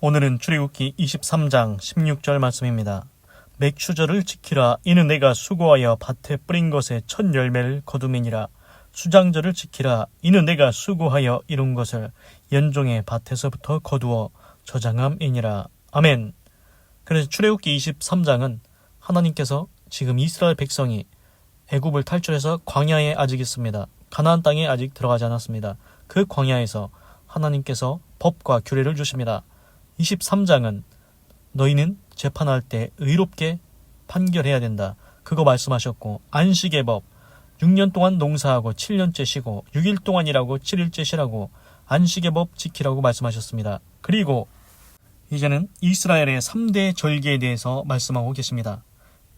오늘은 출애굽기 23장 16절 말씀입니다. 맥추절을 지키라. 이는 내가 수고하여 밭에 뿌린 것의 첫 열매를 거두미니라. 수장절을 지키라. 이는 내가 수고하여 이룬 것을 연종의 밭에서부터 거두어 저장함이니라. 아멘. 그래서 출애굽기 23장은 하나님께서 지금 이스라엘 백성이 애굽을 탈출해서 광야에 아직 있습니다. 가나안 땅에 아직 들어가지 않았습니다. 그 광야에서 하나님께서 법과 규례를 주십니다. 23장은 너희는 재판할 때 의롭게 판결해야 된다. 그거 말씀하셨고, 안식의 법, 6년 동안 농사하고 7년째 쉬고 6일 동안 일하고 7일째 쉬라고 안식의 법 지키라고 말씀하셨습니다. 그리고 이제는 이스라엘의 3대 절기에 대해서 말씀하고 계십니다.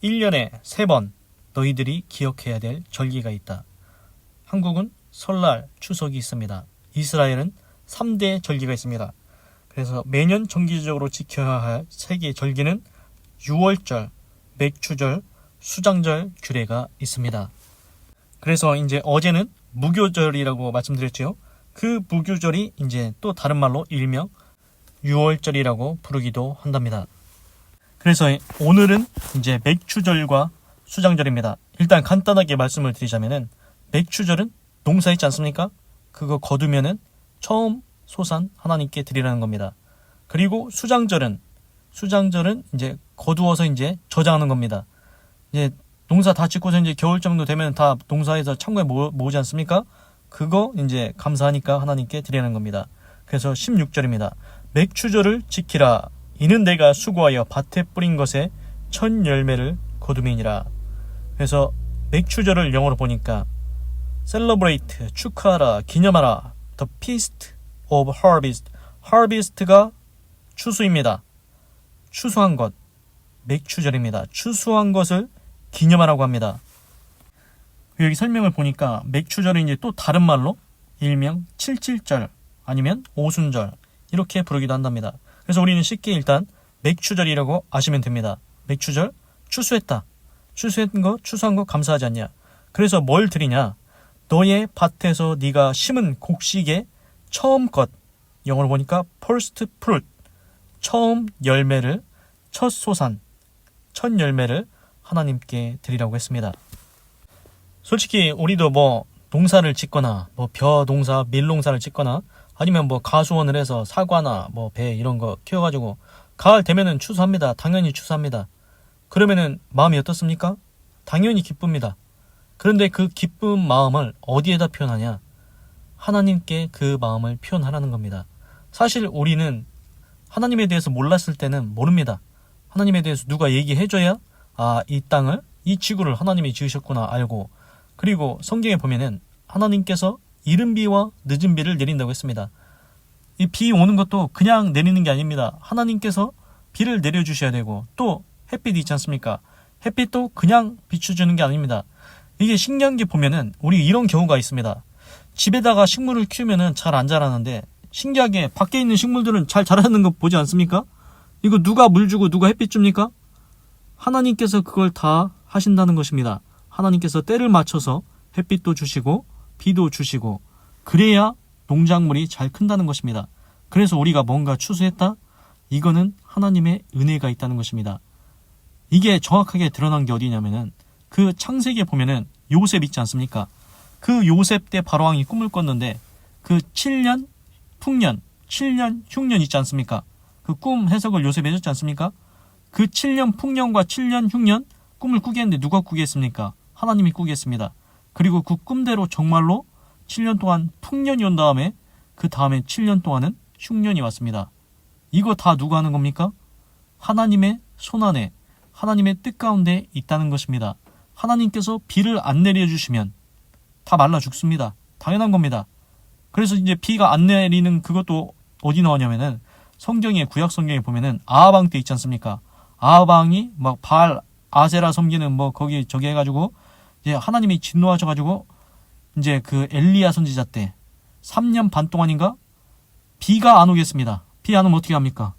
1년에 3번 너희들이 기억해야 될 절기가 있다. 한국은 설날, 추석이 있습니다. 이스라엘은 3대 절기가 있습니다. 그래서 매년 정기적으로 지켜야 할 3개의 절기는 유월절, 맥추절, 수장절 규례가 있습니다. 그래서 이제 어제는 무교절이라고 말씀드렸죠. 그 무교절이 이제 또 다른 말로 일명 유월절이라고 부르기도 한답니다. 그래서 오늘은 이제 맥추절과 수장절입니다. 일단 간단하게 말씀을 드리자면은 맥추절은 농사 있지 않습니까? 그거 거두면은 처음 소산 하나님께 드리라는 겁니다. 그리고 수장절은 이제 거두어서 이제 저장하는 겁니다. 이제 농사 다 짓고서 이제 겨울 정도 되면 다 농사에서 창고에 모으지 않습니까? 그거 이제 감사하니까 하나님께 드리는 겁니다. 그래서 16절입니다. 맥추절을 지키라. 이는 내가 수고하여 밭에 뿌린 것에 첫 열매를 거두미니라. 그래서 맥추절을 영어로 보니까 celebrate, 축하하라, 기념하라. The feast of harvest. harvest가 추수입니다. 추수한 것, 맥추절입니다. 추수한 것을 기념하라고 합니다. 여기 설명을 보니까 맥추절은 이제 또 다른 말로 일명 칠칠절 아니면 오순절 이렇게 부르기도 한답니다. 그래서 우리는 쉽게 일단 맥추절이라고 아시면 됩니다. 맥추절, 추수했다. 추수한 거 감사하지 않냐. 그래서 뭘 드리냐. 너의 밭에서 네가 심은 곡식의 처음 것, 영어로 보니까 first fruit, 처음 열매를, 첫 소산, 첫 열매를 하나님께 드리라고 했습니다. 솔직히 우리도 뭐 농사를 짓거나 뭐 벼 농사, 밀 농사를 짓거나 아니면 뭐 가수원을 해서 사과나 뭐 배 이런 거 키워가지고 가을 되면은 추수합니다. 당연히 추수합니다. 그러면은 마음이 어떻습니까? 당연히 기쁩니다. 그런데 그 기쁜 마음을 어디에다 표현하냐? 하나님께 그 마음을 표현하라는 겁니다. 사실 우리는 하나님에 대해서 몰랐을 때는 모릅니다. 하나님에 대해서 누가 얘기해줘야 이 땅을, 이 지구를 하나님이 지으셨구나 알고, 그리고 성경에 보면은 하나님께서 이른 비와 늦은 비를 내린다고 했습니다. 이 비 오는 것도 그냥 내리는 게 아닙니다. 하나님께서 비를 내려주셔야 되고, 또 햇빛이 있지 않습니까? 햇빛도 그냥 비춰주는 게 아닙니다. 이게 신기한 게 보면은 우리 이런 경우가 있습니다. 집에다가 식물을 키우면은 잘 안 자라는데 신기하게 밖에 있는 식물들은 잘 자라는 거 보지 않습니까? 이거 누가 물 주고 누가 햇빛 줍니까? 하나님께서 그걸 다 하신다는 것입니다. 하나님께서 때를 맞춰서 햇빛도 주시고 비도 주시고 그래야 농작물이 잘 큰다는 것입니다. 그래서 우리가 뭔가 추수했다? 이거는 하나님의 은혜가 있다는 것입니다. 이게 정확하게 드러난 게 어디냐면은 그 창세기에 보면은 요셉 있지 않습니까? 그 요셉 때 바로왕이 꿈을 꿨는데 그 7년 풍년, 7년 흉년 있지 않습니까? 그 꿈 해석을 요셉이 해줬지 않습니까? 그 7년 풍년과 7년 흉년 꿈을 꾸게 했는데 누가 꾸게 했습니까? 하나님이 꾸게 했습니다. 그리고 그 꿈대로 정말로 7년 동안 풍년이 온 다음에 그 다음에 7년 동안은 흉년이 왔습니다. 이거 다 누가 하는 겁니까? 하나님의 손안에, 하나님의 뜻 가운데 있다는 것입니다. 하나님께서 비를 안 내려주시면 다 말라 죽습니다. 당연한 겁니다. 그래서 이제 비가 안 내리는 그것도 어디 나오냐면은 성경에, 구약 성경에 보면은 아하방 때 있지 않습니까? 아하방이 막 바알, 아세라 섬기는 뭐 거기 저기 해가지고 이제 하나님이 진노하셔가지고 이제 그 엘리야 선지자 때 3년 반 동안인가 비가 안 오겠습니다. 비 안 오면 어떻게 합니까?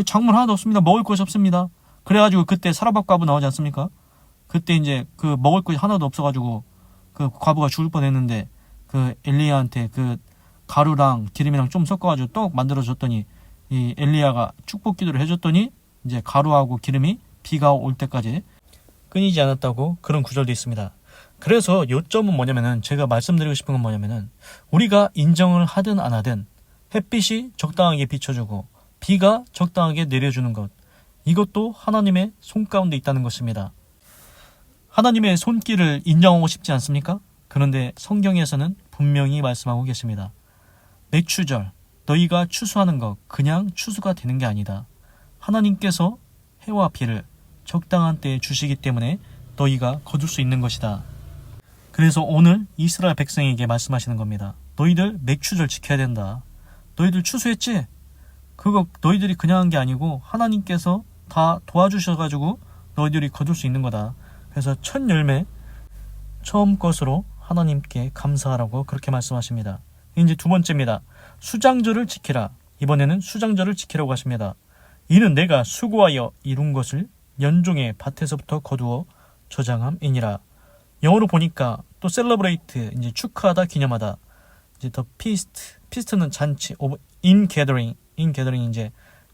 작물 하나도 없습니다. 먹을 것이 없습니다. 그래가지고 그때 사라밥 과부 나오지 않습니까? 그때 이제 그 먹을 것이 하나도 없어가지고 그 과부가 죽을 뻔했는데 그 엘리야한테 그 가루랑 기름이랑 좀 섞어가지고 떡 만들어줬더니 이 엘리야가 축복 기도를 해줬더니 이제 가루하고 기름이 비가 올 때까지 끊이지 않았다고 그런 구절도 있습니다. 그래서 요점은 뭐냐면은 제가 말씀드리고 싶은 건 뭐냐면은 우리가 인정을 하든 안 하든 햇빛이 적당하게 비춰주고 비가 적당하게 내려주는 것, 이것도 하나님의 손 가운데 있다는 것입니다. 하나님의 손길을 인정하고 싶지 않습니까? 그런데 성경에서는 분명히 말씀하고 계십니다. 맥추절, 너희가 추수하는 것 그냥 추수가 되는 게 아니다. 하나님께서 해와 비를 적당한 때에 주시기 때문에 너희가 거둘 수 있는 것이다. 그래서 오늘 이스라엘 백성에게 말씀하시는 겁니다. 너희들 맥추절 지켜야 된다. 너희들 추수했지? 그거 너희들이 그냥 한 게 아니고 하나님께서 다 도와주셔가지고 너희들이 거둘 수 있는 거다. 그래서 첫 열매, 처음 것으로 하나님께 감사하라고 그렇게 말씀하십니다. 이제 두 번째입니다. 수장절을 지키라. 이번에는 수장절을 지키라고 하십니다. 이는 내가 수고하여 이룬 것을 연종의 밭에서부터 거두어 저장함이니라. 영어로 보니까 또 celebrate, 이제 축하하다, 기념하다. 이제 더 feast는 잔치, in gathering 이제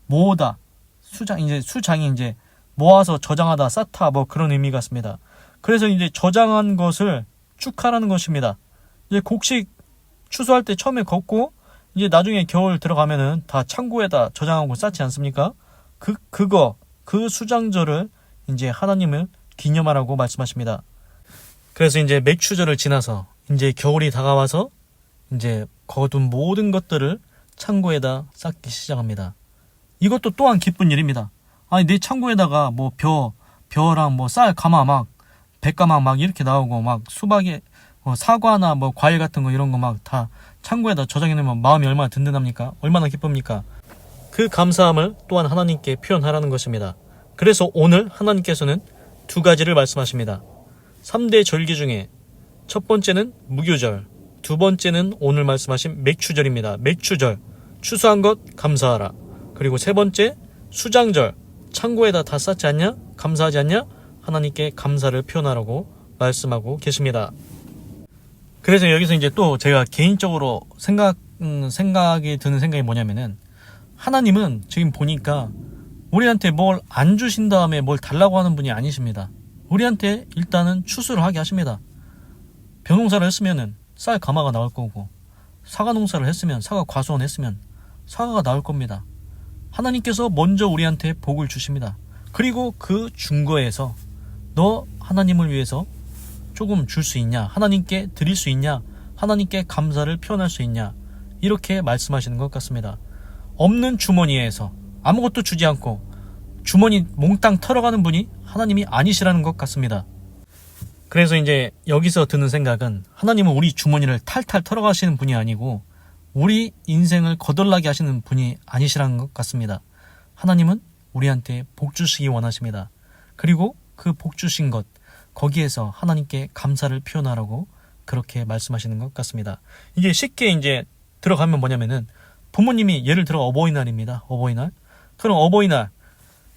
모으다, 수장이 이제 모아서 저장하다, 쌓다, 뭐 그런 의미 같습니다. 그래서 이제 저장한 것을 축하라는 것입니다. 이제 곡식 추수할 때 처음에 걷고 이제 나중에 겨울 들어가면은 다 창고에다 저장하고 쌓지 않습니까? 그 수장절을 이제 하나님을 기념하라고 말씀하십니다. 그래서 이제 맥추절을 지나서 이제 겨울이 다가와서 이제 거둔 모든 것들을 창고에다 쌓기 시작합니다. 이것도 또한 기쁜 일입니다. 아니, 내 창고에다가 뭐 벼랑 뭐 쌀 가마 막 백가막 막 이렇게 나오고 막 수박에 사과나 뭐 과일 같은 거 이런 거 막 다 창고에다 저장해 놓으면 마음이 얼마나 든든합니까? 얼마나 기쁩니까? 그 감사함을 또한 하나님께 표현하라는 것입니다. 그래서 오늘 하나님께서는 두 가지를 말씀하십니다. 3대 절기 중에 첫 번째는 무교절, 두 번째는 오늘 말씀하신 맥추절입니다. 맥추절, 추수한 것 감사하라. 그리고 세 번째 수장절, 창고에다 다 쌓지 않냐? 감사하지 않냐? 하나님께 감사를 표현하라고 말씀하고 계십니다. 그래서 여기서 이제 또 제가 개인적으로 생각이 드는 생각이 뭐냐면은, 하나님은 지금 보니까 우리한테 뭘 안 주신 다음에 뭘 달라고 하는 분이 아니십니다. 우리한테 일단은 추수를 하게 하십니다. 벼농사를 했으면은 쌀 가마가 나올 거고, 사과 농사를 했으면 사과 과수원 했으면 사과가 나올 겁니다. 하나님께서 먼저 우리한테 복을 주십니다. 그리고 그 준 거에서 너 하나님을 위해서 조금 줄 수 있냐? 하나님께 드릴 수 있냐? 하나님께 감사를 표현할 수 있냐? 이렇게 말씀하시는 것 같습니다. 없는 주머니에서 아무것도 주지 않고 주머니 몽땅 털어가는 분이 하나님이 아니시라는 것 같습니다. 그래서 이제 여기서 드는 생각은, 하나님은 우리 주머니를 탈탈 털어가시는 분이 아니고 우리 인생을 거덜나게 하시는 분이 아니시라는 것 같습니다. 하나님은 우리한테 복 주시기 원하십니다. 그리고 그 복 주신 것, 거기에서 하나님께 감사를 표현하라고 그렇게 말씀하시는 것 같습니다. 이게 쉽게 이제 들어가면 뭐냐면은, 부모님이 예를 들어 어버이날입니다. 어버이날. 그럼 어버이날,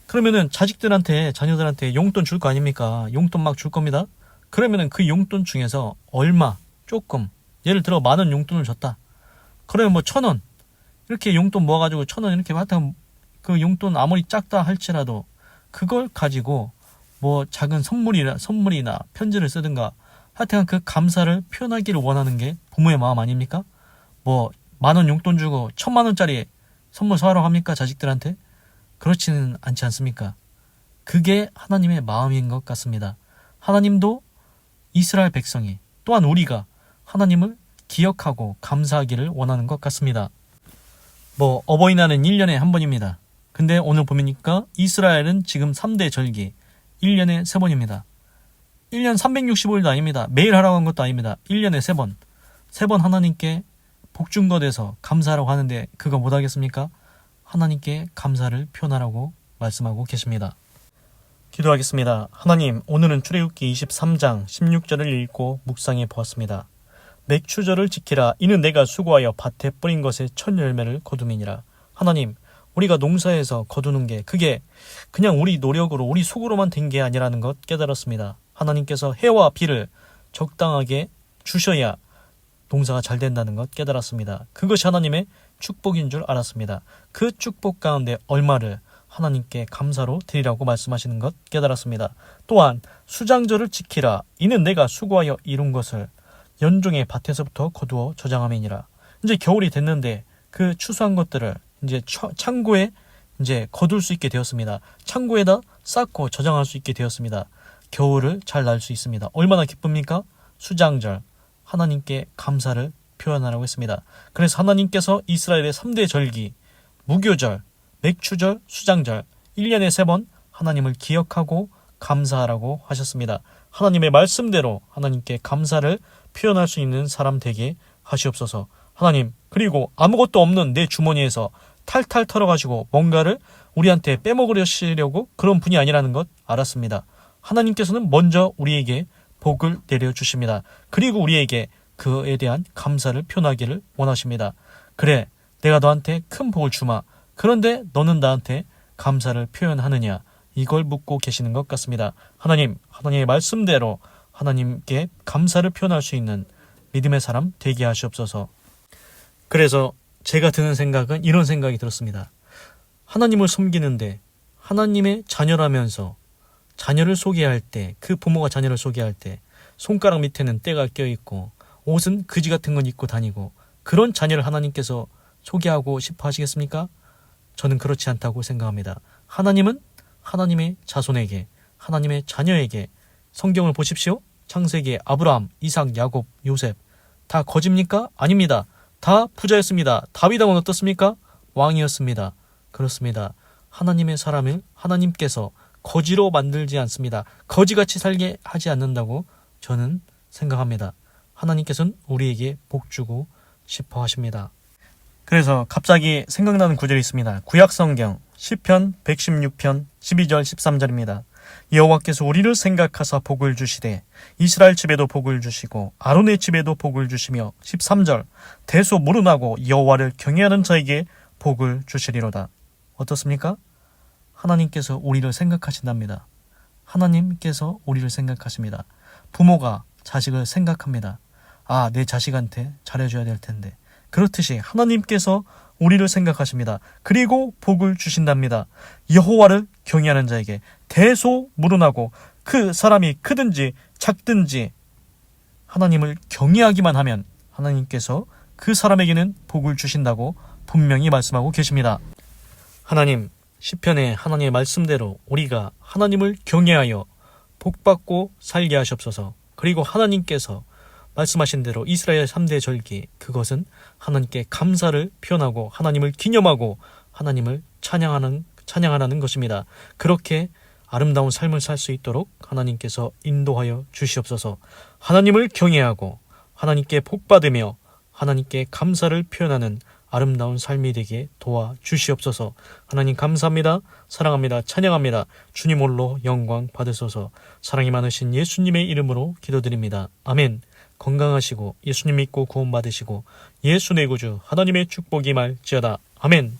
그러면은 자녀들한테 용돈 줄 거 아닙니까? 용돈 막 줄 겁니다. 그러면은 그 용돈 중에서 얼마, 조금, 예를 들어 10,000원 용돈을 줬다. 그러면 뭐 1,000원, 이렇게 용돈 모아가지고 1,000원 이렇게 하여튼 그 용돈 아무리 작다 할지라도 그걸 가지고 뭐 작은 선물이나 편지를 쓰든가, 하여튼 그 감사를 표현하기를 원하는 게 부모의 마음 아닙니까? 뭐 10,000원 용돈 주고 1,000,000원짜리 선물 사라고 합니까? 자식들한테? 그렇지는 않지 않습니까? 그게 하나님의 마음인 것 같습니다. 하나님도 이스라엘 백성이, 또한 우리가 하나님을 기억하고 감사하기를 원하는 것 같습니다. 뭐 어버이날은 1년에 한 번입니다. 근데 오늘 보니까 이스라엘은 지금 3대 절기 1년에 3번입니다. 1년 365일도 아닙니다. 매일 하라고 한 것도 아닙니다. 1년에 3번. 3번 하나님께 복준 것에서 감사하라고 하는데 그거 못하겠습니까? 하나님께 감사를 표현하라고 말씀하고 계십니다. 기도하겠습니다. 하나님, 오늘은 출애굽기 23장 16절을 읽고 묵상해 보았습니다. 맥추절을 지키라. 이는 내가 수고하여 밭에 뿌린 것의 첫 열매를 거둠이니라. 하나님, 우리가 농사에서 거두는 게 그게 그냥 우리 노력으로, 우리 속으로만 된 게 아니라는 것 깨달았습니다. 하나님께서 해와 비를 적당하게 주셔야 농사가 잘 된다는 것 깨달았습니다. 그것이 하나님의 축복인 줄 알았습니다. 그 축복 가운데 얼마를 하나님께 감사로 드리라고 말씀하시는 것 깨달았습니다. 또한 수장절을 지키라. 이는 내가 수고하여 이룬 것을 연종의 밭에서부터 거두어 저장함이니라. 이제 겨울이 됐는데 그 추수한 것들을 이제 창고에 이제 거둘 수 있게 되었습니다. 창고에다 쌓고 저장할 수 있게 되었습니다. 겨울을 잘 날 수 있습니다. 얼마나 기쁩니까? 수장절, 하나님께 감사를 표현하라고 했습니다. 그래서 하나님께서 이스라엘의 3대 절기, 무교절, 맥추절, 수장절 1년에 3번 하나님을 기억하고 감사하라고 하셨습니다. 하나님의 말씀대로 하나님께 감사를 표현할 수 있는 사람 되게 하시옵소서. 하나님, 그리고 아무것도 없는 내 주머니에서 탈탈 털어가지고 뭔가를 우리한테 빼먹으려고 그런 분이 아니라는 것 알았습니다. 하나님께서는 먼저 우리에게 복을 내려주십니다. 그리고 우리에게 그에 대한 감사를 표현하기를 원하십니다. 그래, 내가 너한테 큰 복을 주마. 그런데 너는 나한테 감사를 표현하느냐? 이걸 묻고 계시는 것 같습니다. 하나님, 하나님의 말씀대로 하나님께 감사를 표현할 수 있는 믿음의 사람 되게 하시옵소서. 그래서 제가 드는 생각은 이런 생각이 들었습니다. 하나님을 섬기는데 하나님의 자녀라면서 자녀를 소개할 때, 그 부모가 자녀를 소개할 때 손가락 밑에는 때가 껴있고 옷은 그지 같은 건 입고 다니고 그런 자녀를 하나님께서 소개하고 싶어 하시겠습니까? 저는 그렇지 않다고 생각합니다. 하나님은 하나님의 자손에게, 하나님의 자녀에게, 성경을 보십시오. 창세기에 아브라함, 이삭, 야곱, 요셉 다 거지입니까? 아닙니다. 다 부자였습니다. 다윗 왕은 어떻습니까? 왕이었습니다. 그렇습니다. 하나님의 사람을 하나님께서 거지로 만들지 않습니다. 거지같이 살게 하지 않는다고 저는 생각합니다. 하나님께서는 우리에게 복 주고 싶어 하십니다. 그래서 갑자기 생각나는 구절이 있습니다. 구약성경 시편 116편 12절 13절입니다. 여호와께서 우리를 생각하사 복을 주시되 이스라엘 집에도 복을 주시고 아론의 집에도 복을 주시며 13절 대소무른하고 여호와를 경외하는 자에게 복을 주시리로다. 어떻습니까? 하나님께서 우리를 생각하신답니다. 하나님께서 우리를 생각하십니다. 부모가 자식을 생각합니다. 아, 내 자식한테 잘해줘야 될 텐데. 그렇듯이 하나님께서 우리를 생각하십니다. 그리고 복을 주신답니다. 여호와를 경외하는 자에게 대소무른하고 그 사람이 크든지 작든지 하나님을 경외하기만 하면 하나님께서 그 사람에게는 복을 주신다고 분명히 말씀하고 계십니다. 하나님, 시편에 하나님의 말씀대로 우리가 하나님을 경외하여 복받고 살게 하시옵소서. 그리고 하나님께서 말씀하신 대로 이스라엘 3대 절기, 그것은 하나님께 감사를 표현하고 하나님을 기념하고 하나님을 찬양하라는 것입니다. 그렇게 아름다운 삶을 살 수 있도록 하나님께서 인도하여 주시옵소서. 하나님을 경외하고 하나님께 복받으며 하나님께 감사를 표현하는 아름다운 삶이 되게 도와주시옵소서. 하나님 감사합니다. 사랑합니다. 찬양합니다. 주님 홀로 영광 받으소서. 사랑이 많으신 예수님의 이름으로 기도드립니다. 아멘. 건강하시고 예수님 믿고 구원 받으시고 예수 내 구주 하나님의 축복이 말지어다. 아멘.